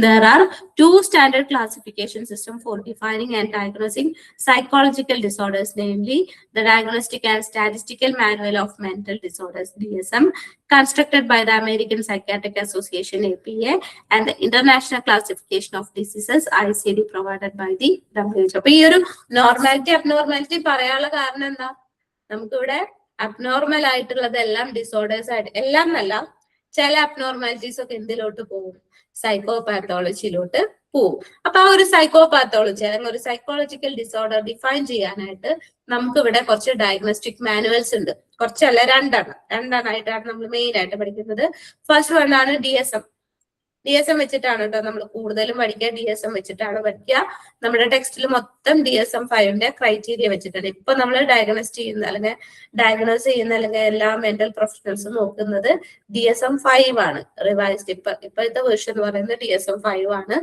There are 2 standard classification systems for defining and diagnosing psychological disorders, namely the Diagnostic and Statistical Manual of Mental Disorders (DSM), constructed by the American Psychiatric Association (APA), and the International Classification of Diseases (ICD), provided by the WHO. അപ്പൊ ഈ ഒരു normality abnormality പറയാനുള്ള കാരണം എന്താ? നമുക്കിവിടെ abnormal ആയിട്ടുള്ളതെല്ലാം disorders ആയിട്ട്, എല്ലാം എന്നല്ല, ചില അബ്നോർമാലിറ്റീസ് ഒക്കെ എന്തിലോട്ട് പോകും? സൈക്കോപാത്തോളജിയിലോട്ട് പോവും. അപ്പൊ ആ ഒരു സൈക്കോപാത്തോളജി അല്ലെങ്കിൽ ഒരു സൈക്കോളജിക്കൽ ഡിസോർഡർ ഡിഫൈൻ ചെയ്യാനായിട്ട് നമുക്ക് ഇവിടെ കുറച്ച് ഡയഗ്നോസ്റ്റിക് മാനുവൽസ് ഉണ്ട്. കുറച്ചല്ല, രണ്ടെണ്ണമായിട്ടാണ് നമ്മൾ മെയിൻ ആയിട്ട് പഠിക്കുന്നത്. ഫസ്റ്റ് വൺ ആണ് DSM. DSM വെച്ചിട്ടാണ് കേട്ടോ നമ്മൾ കൂടുതലും പഠിക്കുക. DSM വെച്ചിട്ടാണ് പഠിക്കുക. നമ്മുടെ ടെക്സ്റ്റിൽ മൊത്തം DSM-5ന്റെ ക്രൈറ്റീരിയ വെച്ചിട്ടാണ് ഇപ്പൊ നമ്മൾ ഡയഗ്നോസ് ചെയ്യുന്ന അല്ലെങ്കിൽ എല്ലാ മെന്റൽ പ്രൊഫഷണൽസും നോക്കുന്നത് DSM-5 ആണ്. റിവൈസ്ഡ് ഇപ്പോഴത്തെ വേർഷൻ എന്ന് പറയുന്നത് DSM-5 ആണ്.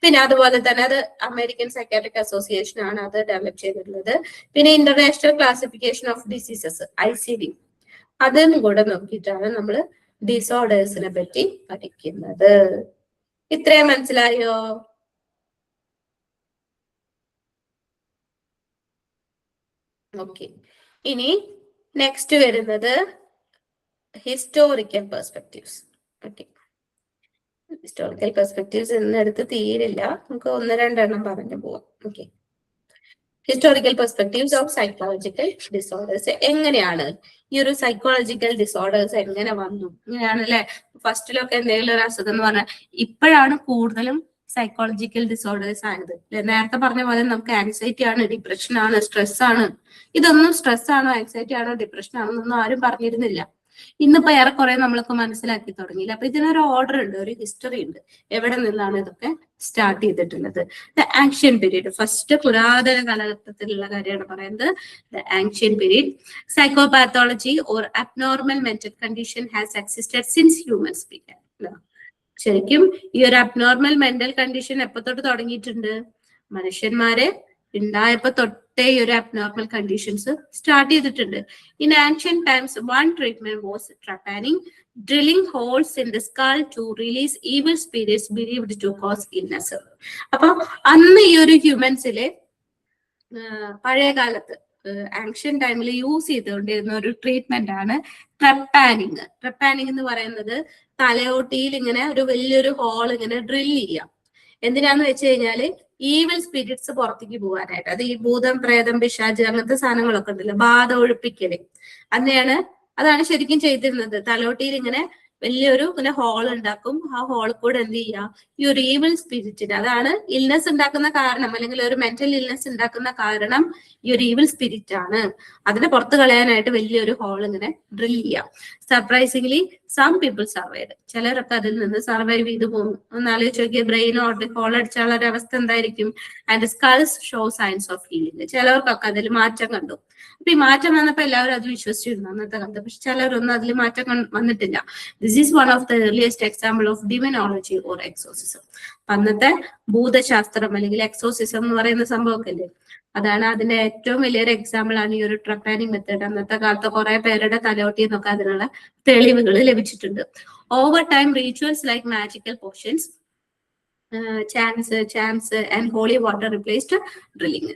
പിന്നെ അതുപോലെ തന്നെ അത് അമേരിക്കൻ സൈക്കാട്രിക് അസോസിയേഷൻ ആണ് അത് ഡെവലപ്പ് ചെയ്തിട്ടുള്ളത്. പിന്നെ international classification of diseases ICD അതും കൂടെ നോക്കിയിട്ടാണ് നമ്മൾ ഡിസോർഡേഴ്സിനെ പറ്റി പഠിക്കുന്നത്. ഇത്രയും മനസ്സിലായോ? ഓക്കെ. ഇനി നെക്സ്റ്റ് വരുന്നത് historical perspectives. Okay, historical perspectives ഇന്നെടുത്ത് തീരില്ല, നമുക്ക് 1-2 പറഞ്ഞു പോവാം. Okay, historical perspectives of psychological disorders. എങ്ങനെയാണ് ഈ ഒരു സൈക്കോളജിക്കൽ ഡിസോർഡേഴ്സ് എങ്ങനെ വന്നു? ഇങ്ങനെയാണല്ലേ ഫസ്റ്റിലൊക്കെ എന്തെങ്കിലും ഒരു അസുഖം എന്ന് പറഞ്ഞാൽ ഇപ്പോഴാണ് കൂടുതലും സൈക്കോളജിക്കൽ ഡിസോർഡേഴ്സ് ആയത്. നേരത്തെ പറഞ്ഞ പോലെ നമുക്ക് ആൻസൈറ്റി ആണ്, ഡിപ്രഷൻ ആണ്, സ്ട്രെസ് ആണ്. ഇതൊന്നും സ്ട്രെസ് ആണോ ആൻസൈറ്റി ആണോ ഡിപ്രഷൻ ആണോ എന്നൊന്നും ആരും പറഞ്ഞിരുന്നില്ല. ഇന്നിപ്പോ ഏറെക്കുറെ നമ്മളൊക്കെ മനസ്സിലാക്കി തുടങ്ങിയില്ല. അപ്പൊ ഇതിനൊരു ഓർഡർ ഉണ്ട്, ഒരു ഹിസ്റ്ററി ഉണ്ട്, എവിടെ നിന്നാണ് ഇതൊക്കെ സ്റ്റാർട്ട് ചെയ്തിട്ടുള്ളത്. ദ ആൻഷ്യൻ പീരീഡ്, ഫസ്റ്റ് പുരാതന കാലഘട്ടത്തിലുള്ള കാര്യമാണ് പറയുന്നത്. The ancient period, psychopathology or abnormal mental condition has existed since humans began. ശരിക്കും ഈ ഒരു അബ്നോർമൽ മെന്റൽ കണ്ടീഷൻ എപ്പോ തൊട്ട് തുടങ്ങിയിട്ടുണ്ട്? മനുഷ്യന്മാരെ ഉണ്ടായപ്പോ തൊട്ടേ ഈ ഒരു അബ്നോർമൽ കണ്ടീഷൻസ് സ്റ്റാർട്ട് ചെയ്തിട്ടുണ്ട്. In ancient times one treatment was trepanning, drilling holes in the skull to release evil spirits believed to cause illness. അപ്പൊ അന്ന് ഈ ഒരു ഹ്യൂമൻസിലെ പഴയ കാലത്ത് ആൻഷ്യൻ ടൈമിൽ യൂസ് ചെയ്തുകൊണ്ടിരുന്ന ഒരു ട്രീറ്റ്മെന്റ് ആണ് ട്രപ്പാനിങ്. ട്രപ്പാനിങ് എന്ന് പറയുന്നത് തലയോട്ടിയിൽ ഇങ്ങനെ ഒരു വലിയൊരു ഹോൾ ഇങ്ങനെ ഡ്രിൽ ചെയ്യാം. എന്തിനാന്ന് വെച്ച് കഴിഞ്ഞാല് ഈവിൾ സ്പിരിറ്റ്സ് പുറത്തേക്ക് പോകാനായിട്ട്. അത് ഈ ഭൂതം, പ്രേതം, പിശാച് അങ്ങനത്തെ സാധനങ്ങളൊക്കെ ഉണ്ടല്ലോ, ബാധ ഒഴിപ്പിക്കല്. അതാണ് ശരിക്കും ചെയ്തിരുന്നത്. തലയോട്ടിയിൽ ഇങ്ങനെ വലിയൊരു ഇങ്ങനെ ഹോൾ ഉണ്ടാക്കും. ആ ഹോളിൽ കൂടെ എന്ത് ചെയ്യാം, ഈ ഒരു ഈവിൾ സ്പിരിറ്റിന്, അതാണ് ഇൽനെസ് ഉണ്ടാക്കുന്ന കാരണം, അല്ലെങ്കിൽ ഒരു മെന്റൽ ഇൽനെസ് ഉണ്ടാക്കുന്ന കാരണം ഈ ഒരു ഈവിൾ സ്പിരിറ്റ് ആണ്. അതിനെ പുറത്ത് കളയാനായിട്ട് വലിയൊരു ഹോൾ ഇങ്ങനെ ഡ്രിൽ ചെയ്യാം. Surprisingly some people survive. ചിലരൊക്കെ അതിൽ നിന്ന് സർവൈവ് ചെയ്തു പോകും. ഒന്ന് ആലോചിച്ച് നോക്കിയ ബ്രെയിനോ ഹോൾ അടിച്ചുള്ള ഒരു അവസ്ഥ എന്തായിരിക്കും? And skulls show signs of healing. ചിലവർക്കൊക്കെ അതിൽ മാറ്റം കണ്ടു. അപ്പൊ ഈ മാറ്റം വന്നപ്പോ എല്ലാവരും അത് വിശ്വസിച്ചിരുന്നു അന്നത്തെ കാലത്ത്. പക്ഷെ ചിലരൊന്നും അതിൽ മാറ്റം വന്നിട്ടില്ല. This is one of the earliest example of demonology or exorcism. അന്നത്തെ ഭൂതശാസ്ത്രം അല്ലെങ്കിൽ എക്സോസിസം എന്ന് പറയുന്ന സംഭവമൊക്കെ ഇല്ലേ, അതാണ് അതിന്റെ ഏറ്റവും വലിയൊരു എക്സാമ്പിൾ ആണ് ഈ ഒരു ട്രപ്പാനിങ് മെത്തേഡ്. അന്നത്തെ കാലത്ത് കുറെ പേരുടെ തലയോട്ടിയിൽ നിന്നൊക്കെ അതിനുള്ള തെളിവുകൾ ലഭിച്ചിട്ടുണ്ട്. Over time rituals like magical potions, chants and holy water replaced drilling.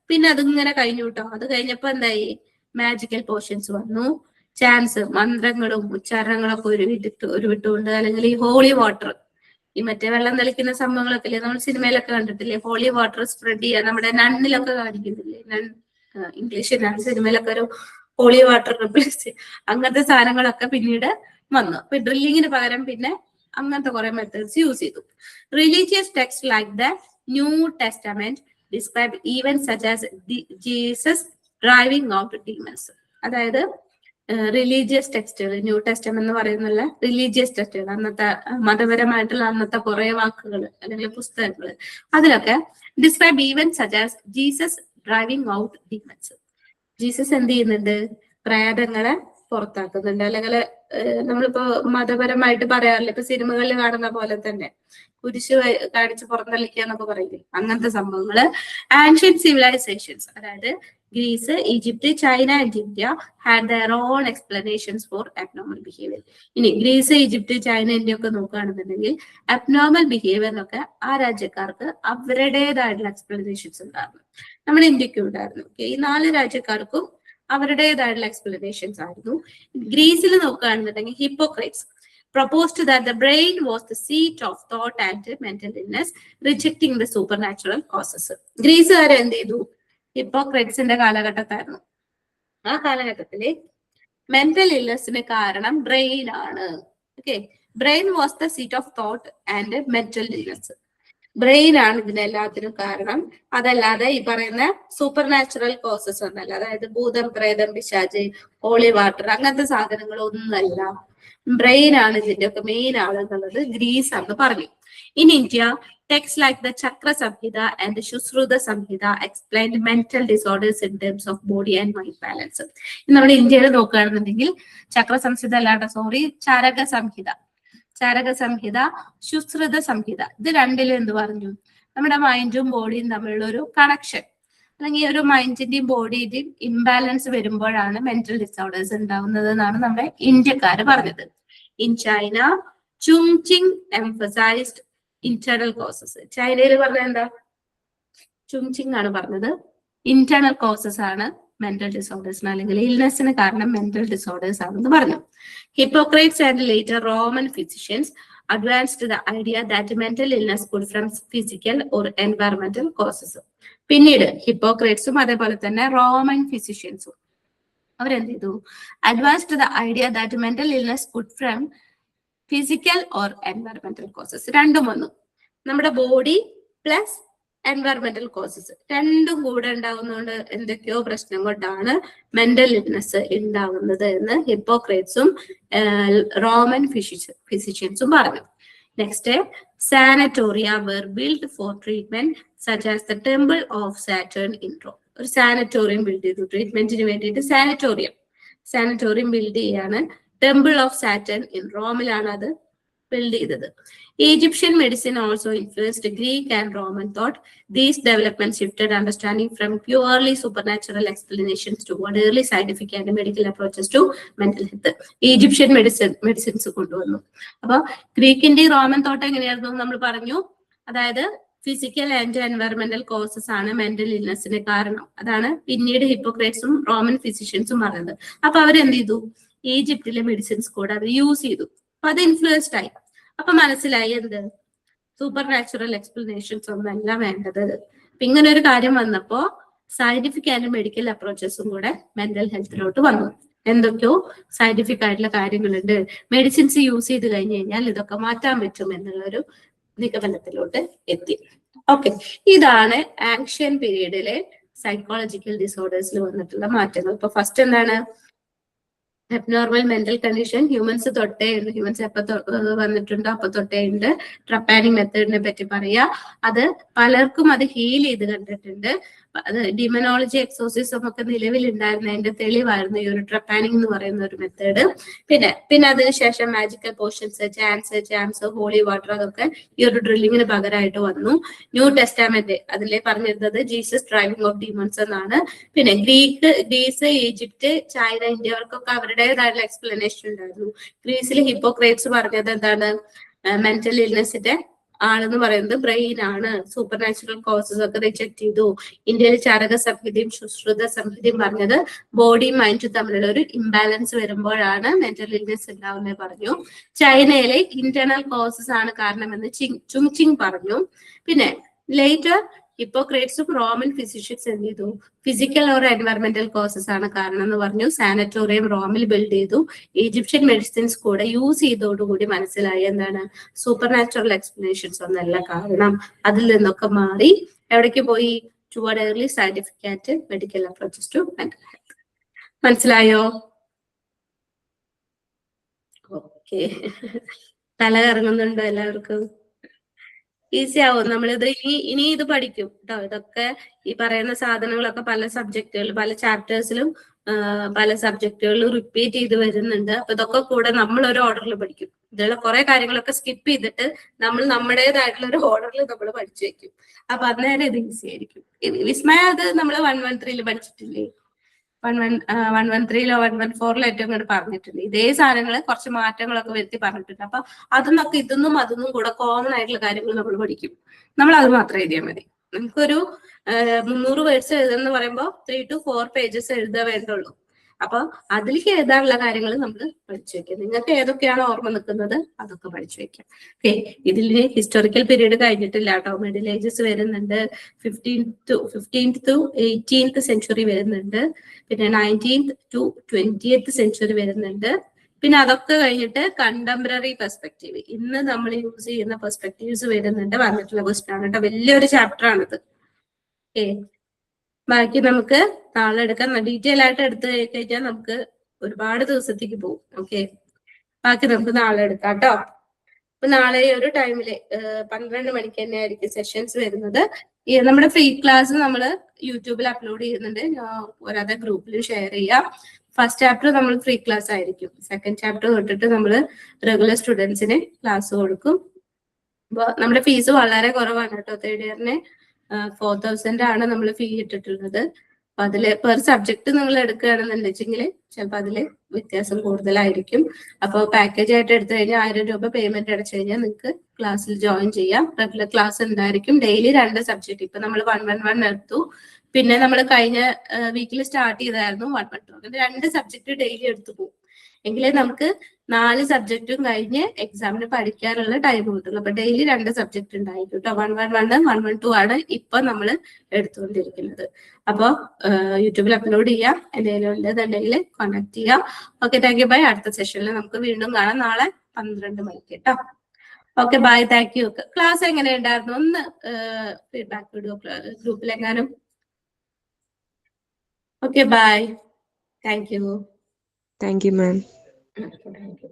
പിന്നെ അതിങ്ങനെ കഴിഞ്ഞു കേട്ടോ. അത് കഴിഞ്ഞപ്പോ എന്തായി? മാജിക്കൽ പോർഷൻസ് വന്നു, ചാൻസ്, മന്ത്രങ്ങളും ഉച്ചാരണങ്ങളൊക്കെ ഉരുവിട്ടുകൊണ്ട്, അല്ലെങ്കിൽ ഈ ഹോളി വാട്ടർ, ഈ മറ്റേ വെള്ളം തെളിക്കുന്ന സംഭവങ്ങളൊക്കെ ഇല്ലേ നമ്മൾ സിനിമയിലൊക്കെ കണ്ടിട്ടില്ലേ, ഹോളി വാട്ടർ സ്പ്രെഡ് ചെയ്യുക. നമ്മുടെ നണ്ണിലൊക്കെ കാണിക്കുന്നില്ലേ, ഇംഗ്ലീഷ് നൺ സിനിമയിലൊക്കെ ഒരു ഹോളി വാട്ടർ റിപ്ലേസ്, അങ്ങനത്തെ സാധനങ്ങളൊക്കെ പിന്നീട് വന്നു. അപ്പൊ ഡ്രില്ലിങ്ങിന് പകരം പിന്നെ അങ്ങനത്തെ കുറെ മെത്തേഡ്സ് യൂസ് ചെയ്തു. Religious text like the new testament describe events such as Jesus driving out demons. അതായത് റിലീജിയസ് ടെക്സ്റ്റുകൾ, ന്യൂ ടെസ്റ്റമെന്റ് എന്ന് പറയുന്നുള്ള റിലീജിയസ് ടെക്സ്റ്റുകൾ, അന്നത്തെ മതപരമായിട്ടുള്ള അന്നത്തെ കുറെ വാക്കുകൾ അല്ലെങ്കിൽ പുസ്തകങ്ങൾ, അതിലൊക്കെ describe events such as Jesus driving out demons. Jesus എന്ത് ചെയ്യുന്നുണ്ട്? പ്രേതങ്ങളെ പുറത്താക്കുന്നുണ്ട്. അല്ലെങ്കിൽ നമ്മളിപ്പോ മതപരമായിട്ട് പറയാറില്ല, ഇപ്പൊ സിനിമകളിൽ കാണുന്ന പോലെ തന്നെ കുരിശ് കാണിച്ച് പുറന്തള്ളിക്കുക എന്നൊക്കെ പറയില്ലേ, അങ്ങനത്തെ സംഭവങ്ങള്. ആൻഷ്യൻ സിവിലൈസേഷൻസ്, അതായത് Greece, Egypt, China and India had their own explanations for abnormal behaviour. ഇനി ഗ്രീസ്, ഈജിപ്ത്, ചൈന, ഇന്ത്യ ഒക്കെ നോക്കുകയാണെന്നുണ്ടെങ്കിൽ അബ്നോർമൽ ബിഹേവിയറിനൊക്കെ ആ രാജ്യക്കാർക്ക് അവരുടേതായിട്ടുള്ള എക്സ്പ്ലനേഷൻസ് ഉണ്ടായിരുന്നു. നമ്മുടെ ഇന്ത്യക്കും ഉണ്ടായിരുന്നു. ഈ 4 രാജ്യക്കാർക്കും അവരുടേതായിട്ടുള്ള എക്സ്പ്ലനേഷൻസ് ആയിരുന്നു. ഗ്രീസിൽ നോക്കുകയാണെന്നുണ്ടെങ്കിൽ hypocrites proposed that the brain was the seat of thought and mental illness, rejecting the supernatural causes. ഗ്രീസുകാരെ എന്ത് ചെയ്തു? ഹിപ്പോക്രൈറ്റ്സിന്റെ കാലഘട്ടത്തായിരുന്നു. ആ കാലഘട്ടത്തില് മെന്റൽ ഇൽനെസ്സിന് കാരണം ബ്രെയിൻ ആണ്. Okay. Brain was the seat of thought and mental illness. Brain ആണ് ഇതിനെല്ലാത്തിനും കാരണം. അതല്ലാതെ ഈ പറയുന്ന സൂപ്പർ നാച്ചുറൽ കോസസ് ഒന്നല്ല. അതായത് ഭൂതം, പ്രേതം, പിശാച്, ഹോളി വാട്ടർ അങ്ങനത്തെ സാധനങ്ങളൊന്നല്ല. ബ്രെയിൻ ആണ് ഇതിന്റെ ഒക്കെ മെയിൻ ആളെന്നുള്ളത് ഗ്രീസ് ആണെന്ന് പറഞ്ഞു. In India, texts like the Chakra Samhita and the Shusruta Samhita explained mental disorders in terms of body and mind balance. നമ്മുടെ ഇന്ത്യയിൽ നോക്കുകയാണെന്നുണ്ടെങ്കിൽ ചക്ര സംഹിത അല്ലാണ്ട് ചരക സംഹിത, ശുശ്രുത സംഹിത, ഇത് രണ്ടിലും എന്ത് പറഞ്ഞു? നമ്മുടെ മൈൻഡും ബോഡിയും തമ്മിലുള്ള ഒരു കണക്ഷൻ, അല്ലെങ്കിൽ ഒരു മൈൻഡിന്റെയും ബോഡിയുടെയും ഇംബാലൻസ് വരുമ്പോഴാണ് മെന്റൽ ഡിസോർഡേഴ്സ് ഉണ്ടാവുന്നത് എന്നാണ് നമ്മുടെ ഇന്ത്യക്കാര് പറഞ്ഞത്. In China, Chung Ching emphasized internal causes. ചൈനയിൽ പറഞ്ഞ എന്താ? ചുങ്ചിങ് ആണ് പറഞ്ഞത് ഇന്റേണൽ കോസസ് ആണ് മെന്റൽ ഡിസോർഡേഴ്സിന് അല്ലെങ്കിൽ ഇൽനെസ്സിന് കാരണം മെന്റൽ ഡിസോർഡേഴ്സ് ആണെന്ന് പറഞ്ഞു. Hippocrates and later Roman physicians advanced the idea that mental illness could from physical or environmental causes. പിന്നീട് ഹിപ്പോക്രേറ്റ്സും അതേപോലെ തന്നെ റോമൻ ഫിസിഷ്യൻസും അവരെന്ത് ചെയ്തു? Advanced the idea that mental illness could from physical or environmental causes. രണ്ടും വന്നു. നമ്മുടെ ബോഡി പ്ലസ് എൻവയറമെന്റൽ കോസസ് രണ്ടും കൂടെ ഉണ്ടാവുന്നതുകൊണ്ട് എന്തൊക്കെയോ പ്രശ്നം കൊണ്ടാണ് മെന്റൽ ഇൽനെസ് ഉണ്ടാവുന്നത് എന്ന് ഹിപ്പോക്രേറ്റ്സും റോമൻ ഫിസിഷ്യൻസും പറഞ്ഞു. Next, sanatoria were build for treatment such as the temple of Saturn in Rome. ഒരു സാനറ്റോറിയം ബിൽഡ് ചെയ്തു ട്രീറ്റ്മെന്റിന് വേണ്ടിയിട്ട്. സാനറ്റോറിയം ബിൽഡ് ചെയ്യാണ്. ടെമ്പിൾ ഓഫ് സാറ്റേൺ ഇൻ റോമിലാണ് അത് ബിൽഡ് ചെയ്തത്. Egyptian medicine also influenced Greek and Roman thought. These development shifted understanding from purely supernatural explanations toward early scientific and medical approaches to mental health. Egyptian medicines കൊണ്ടുവന്നു. അപ്പൊ ഗ്രീക്കിന്റെയും Roman thought എങ്ങനെയായിരുന്നു നമ്മൾ പറഞ്ഞു? അതായത് physical and environmental causes ആണ് mental ഇൽനെസ്സിന് കാരണം. അതാണ് പിന്നീട് ഹിപ്പോക്രേറ്റ്സും റോമൻ ഫിസിഷ്യൻസും പറഞ്ഞത്. അപ്പൊ അവരെന്ത് ചെയ്തു? ഈജിപ്തിലെ മെഡിസിൻസ് കൂടെ അവർ യൂസ് ചെയ്തു. അപ്പൊ അത് ഇൻഫ്ലുവൻസ്ഡ് ആയി. അപ്പൊ മനസ്സിലായി എന്ത്? സൂപ്പർ നാച്ചുറൽ എക്സ്പ്ലനേഷൻസ് ഒന്നല്ല വേണ്ടത്. അപ്പൊ ഇങ്ങനെ ഒരു കാര്യം വന്നപ്പോ സയന്റിഫിക് ആൻഡ് മെഡിക്കൽ അപ്രോച്ചസും കൂടെ മെന്റൽ ഹെൽത്തിലോട്ട് വന്നു. എന്തൊക്കെയോ സയന്റിഫിക് ആയിട്ടുള്ള കാര്യങ്ങളുണ്ട്, മെഡിസിൻസ് യൂസ് ചെയ്ത് കഴിഞ്ഞു കഴിഞ്ഞാൽ ഇതൊക്കെ മാറ്റാൻ പറ്റും എന്നുള്ളൊരു നിഗമനത്തിലോട്ട് എത്തി. ഓക്കെ, ഇതാണ് ആൻഷ്യൻ പീരീഡിലെ സൈക്കോളജിക്കൽ ഡിസോർഡേഴ്സിൽ വന്നിട്ടുള്ള മാറ്റങ്ങൾ. ഇപ്പൊ ഫസ്റ്റ് എന്താണ്? അബ്നോർമൽ മെന്റൽ കണ്ടീഷൻ ഹ്യൂമൻസ് തൊട്ടേ ഉണ്ട്. ഹ്യൂമൻസ് എപ്പോ വന്നിട്ടുണ്ടോ അപ്പൊ തൊട്ടേ ഉണ്ട്. ട്രപ്പാനിങ് മെത്തേഡിനെ പറ്റി പറയാ. അത് പലർക്കും അത് ഹീൽ ചെയ്ത് കണ്ടിട്ടുണ്ട്. അത് ഡിമനോളജി എക്സോസിസം ഒക്കെ നിലവിലുണ്ടായിരുന്നതിന്റെ തെളിവായിരുന്നു ഈ ഒരു ട്രപ്പാനിങ് എന്ന് പറയുന്ന ഒരു മെത്തേഡ്. പിന്നെ അതിനുശേഷം magical potions, charms, holy water അതൊക്കെ ഈ ഒരു ഡ്രില്ലിങ്ങിന് പകരമായിട്ട് വന്നു. ന്യൂ ടെസ്റ്റാമെന്റ് അതിലെ പറഞ്ഞിരുന്നത് ജീസസ് ഡ്രൈവിംഗ് ഓഫ് ഡീമൺസ് എന്നാണ്. പിന്നെ ഗ്രീസ്, ഈജിപ്റ്റ്, ചൈന, ഇന്ത്യ അവർക്കൊക്കെ അവരുടേതായിട്ടുള്ള എക്സ്പ്ലനേഷൻ ഉണ്ടായിരുന്നു. ഗ്രീസിൽ ഹിപ്പോക്രേറ്റ്സ് പറഞ്ഞത് എന്താണ്? മെന്റൽ ഇൽനെസിന്റെ ആളെന്ന് പറയുന്നത് ബ്രെയിൻ ആണ്. സൂപ്പർ നാച്ചുറൽ കോസസ് ഒക്കെ റിജക്ട് ചെയ്തു. ഇന്ത്യയിൽ ചരക സംഹിതയും ശുശ്രുത സംഹിതയും പറഞ്ഞത് ബോഡിയും മൈൻഡും തമ്മിലുള്ള ഒരു ഇംബാലൻസ് വരുമ്പോഴാണ് മെന്റൽ ഇൽനെസ് ഉണ്ടാവുന്നത് പറഞ്ഞു. ചൈനയിലെ ഇന്റേണൽ കോസസ് ആണ് കാരണമെന്ന് ചുങ്ചിങ് പറഞ്ഞു. പിന്നെ ലേറ്റർ ഹിപ്പോക്രേറ്റ്സും റോമൻ ഫിസിഷ്യൻസ് എന്ത് ചെയ്തു? ഫിസിക്കൽ ഓർ എൻവയറമെന്റൽ കോസസ് ആണ് കാരണം എന്ന് പറഞ്ഞു. സാനറ്റോറിയം റോമിൽ ബിൽഡ് ചെയ്തു. ഈജിപ്ഷ്യൻ മെഡിസിൻസ് കൂടെ യൂസ് ചെയ്തോടുകൂടി മനസ്സിലായി എന്താണ്? സൂപ്പർ നാച്ചുറൽ എക്സ്പ്ലനേഷൻസ് ഒന്നല്ല കാരണം. അതിൽ നിന്നൊക്കെ മാറി എവിടേക്ക് പോയി? Toward early scientific and medical approaches to mental health. മനസ്സിലായോ? ഓക്കെ, തല കറങ്ങുന്നുണ്ടോ എല്ലാവർക്കും? ഈസി ആവും. നമ്മളിത് ഇനി ഇത് പഠിക്കും കേട്ടോ. ഇതൊക്കെ ഈ പറയുന്ന സാധനങ്ങളൊക്കെ പല സബ്ജക്റ്റുകൾ, പല ചാപ്റ്റേഴ്സിലും പല സബ്ജക്റ്റുകളിലും റിപ്പീറ്റ് ചെയ്ത് വരുന്നുണ്ട്. അപ്പൊ ഇതൊക്കെ കൂടെ നമ്മൾ ഒരു ഓർഡറിൽ പഠിക്കും. ഇതിലുള്ള കുറെ കാര്യങ്ങളൊക്കെ സ്കിപ്പ് ചെയ്തിട്ട് നമ്മൾ നമ്മുടേതായിട്ടുള്ള ഒരു ഓർഡറിൽ നമ്മൾ പഠിച്ചു വെക്കും. അപ്പൊ അന്നേരം ഇത് ഈസി ആയിരിക്കും. വിസ്മയ അത് നമ്മൾ 113 പഠിച്ചിട്ടില്ലേ? 113 114 ഏറ്റവും കൂടെ പറഞ്ഞിട്ടുണ്ട്. ഇതേ സാധനങ്ങള് കുറച്ച് മാറ്റങ്ങളൊക്കെ വരുത്തി പറഞ്ഞിട്ടുണ്ട്. അപ്പൊ അതൊന്നൊക്കെ ഇതൊന്നും കൂടെ കോമൺ ആയിട്ടുള്ള കാര്യങ്ങൾ നമ്മൾ പഠിക്കും. നമ്മൾ അത് മാത്രം എഴുതിയാൽ മതി. നമുക്കൊരു 300 വേർഡ്സ് എഴുതുന്ന പറയുമ്പോൾ 3 to 4 pages എഴുതാൻ വേണ്ടുള്ളൂ. അപ്പൊ അതിലേക്ക് എഴുതാനുള്ള കാര്യങ്ങൾ നമ്മൾ പഠിച്ചു വെക്കാം. നിങ്ങൾക്ക് ഏതൊക്കെയാണ് ഓർമ്മ നിൽക്കുന്നത് അതൊക്കെ പഠിച്ചു വെക്കാം. ഓക്കെ, ഇതിൽ ഹിസ്റ്റോറിക്കൽ പീരീഡ് കഴിഞ്ഞിട്ടില്ല കേട്ടോ. മിഡിൽ ഏജസ് വരുന്നുണ്ട്. 15th to 18th സെഞ്ചുറി വരുന്നുണ്ട്. പിന്നെ 19th to 20th സെഞ്ചുറി വരുന്നുണ്ട്. പിന്നെ അതൊക്കെ കഴിഞ്ഞിട്ട് കണ്ടംപററി പെർസ്പെക്റ്റീവ്, ഇന്ന് നമ്മൾ യൂസ് ചെയ്യുന്ന പെർസ്പെക്റ്റീവ്സ് വന്നിട്ടുള്ള ക്വസ്റ്റ്യൻ ആണ് കേട്ടോ. വലിയൊരു ചാപ്റ്റർ ആണിത്. ഓക്കെ, ബാക്കി നമുക്ക് നാളെ എടുക്കാം. ഡീറ്റെയിൽ ആയിട്ട് എടുത്തു കഴിഞ്ഞാൽ നമുക്ക് ഒരുപാട് ദിവസത്തേക്ക് പോകും. ഓക്കെ, ബാക്കി നമുക്ക് നാളെ എടുക്കാം കേട്ടോ. അപ്പൊ നാളെ ഒരു ടൈമില് 12 മണിക്ക് തന്നെ ആയിരിക്കും സെഷൻസ് വരുന്നത്. നമ്മുടെ ഫ്രീ ക്ലാസ് നമ്മൾ യൂട്യൂബിൽ അപ്ലോഡ് ചെയ്യുന്നുണ്ട്. ഒരാതെ ഗ്രൂപ്പിൽ ഷെയർ ചെയ്യാം. ഫസ്റ്റ് ചാപ്റ്റർ നമ്മൾ ഫ്രീ ക്ലാസ് ആയിരിക്കും. സെക്കൻഡ് ചാപ്റ്റർ തൊട്ടിട്ട് നമ്മൾ റെഗുലർ സ്റ്റുഡൻസിന് ക്ലാസ് കൊടുക്കും. അപ്പോൾ നമ്മുടെ ഫീസ് വളരെ കുറവാണ് കേട്ടോ. തേർഡ് ഇയറിന് 4000 ആണ് നമ്മൾ ഫീ ഇട്ടിട്ടുള്ളത്. അപ്പൊ അതില് പെർ സബ്ജക്ട് നിങ്ങൾ എടുക്കുകയാണെന്നുണ്ടെങ്കിൽ ചിലപ്പോൾ അതില് വ്യത്യാസം കൂടുതലായിരിക്കും. അപ്പോൾ പാക്കേജ് ആയിട്ട് എടുത്തു കഴിഞ്ഞാൽ 1000 രൂപ പേയ്മെന്റ് അടച്ചു കഴിഞ്ഞാൽ നിങ്ങൾക്ക് ക്ലാസ്സിൽ ജോയിൻ ചെയ്യാം. റെഗുലർ ക്ലാസ് ഉണ്ടായിരിക്കും. Daily 2 subject. ഇപ്പൊ നമ്മൾ 111 എടുത്തു. പിന്നെ നമ്മൾ കഴിഞ്ഞ വീക്കിൽ സ്റ്റാർട്ട് ചെയ്തായിരുന്നു 112. അങ്ങനെ 2 സബ്ജക്ട് ഡെയിലി എടുത്തു പോകും. എങ്കിലേ നമുക്ക് 4 സബ്ജക്റ്റും കഴിഞ്ഞ് എക്സാമിന് പഠിക്കാനുള്ള ടൈം കിട്ടുള്ളൂ. അപ്പൊ ഡെയിലി 2 സബ്ജക്ട് ഉണ്ടായിരിക്കും കേട്ടോ. 111 112 ആണ് ഇപ്പൊ നമ്മൾ എടുത്തുകൊണ്ടിരിക്കുന്നത്. അപ്പോൾ യൂട്യൂബിൽ അപ്ലോഡ് ചെയ്യാം. എന്തെങ്കിലും ഉണ്ടെന്നുണ്ടെങ്കിൽ കോൺടാക്ട് ചെയ്യാം. Okay, thank you. ബൈ. അടുത്ത സെഷനിൽ നമുക്ക് വീണ്ടും കാണാം നാളെ 12 മണിക്ക് കേട്ടോ. Okay, bye. Thank you. Class എങ്ങനെ ഉണ്ടായിരുന്നു ഒന്ന് ഫീഡ്ബാക്ക് വിടുവോ ഗ്രൂപ്പിലെങ്ങാനും? Okay, bye. Thank you. Thank you, ma'am. Thank you.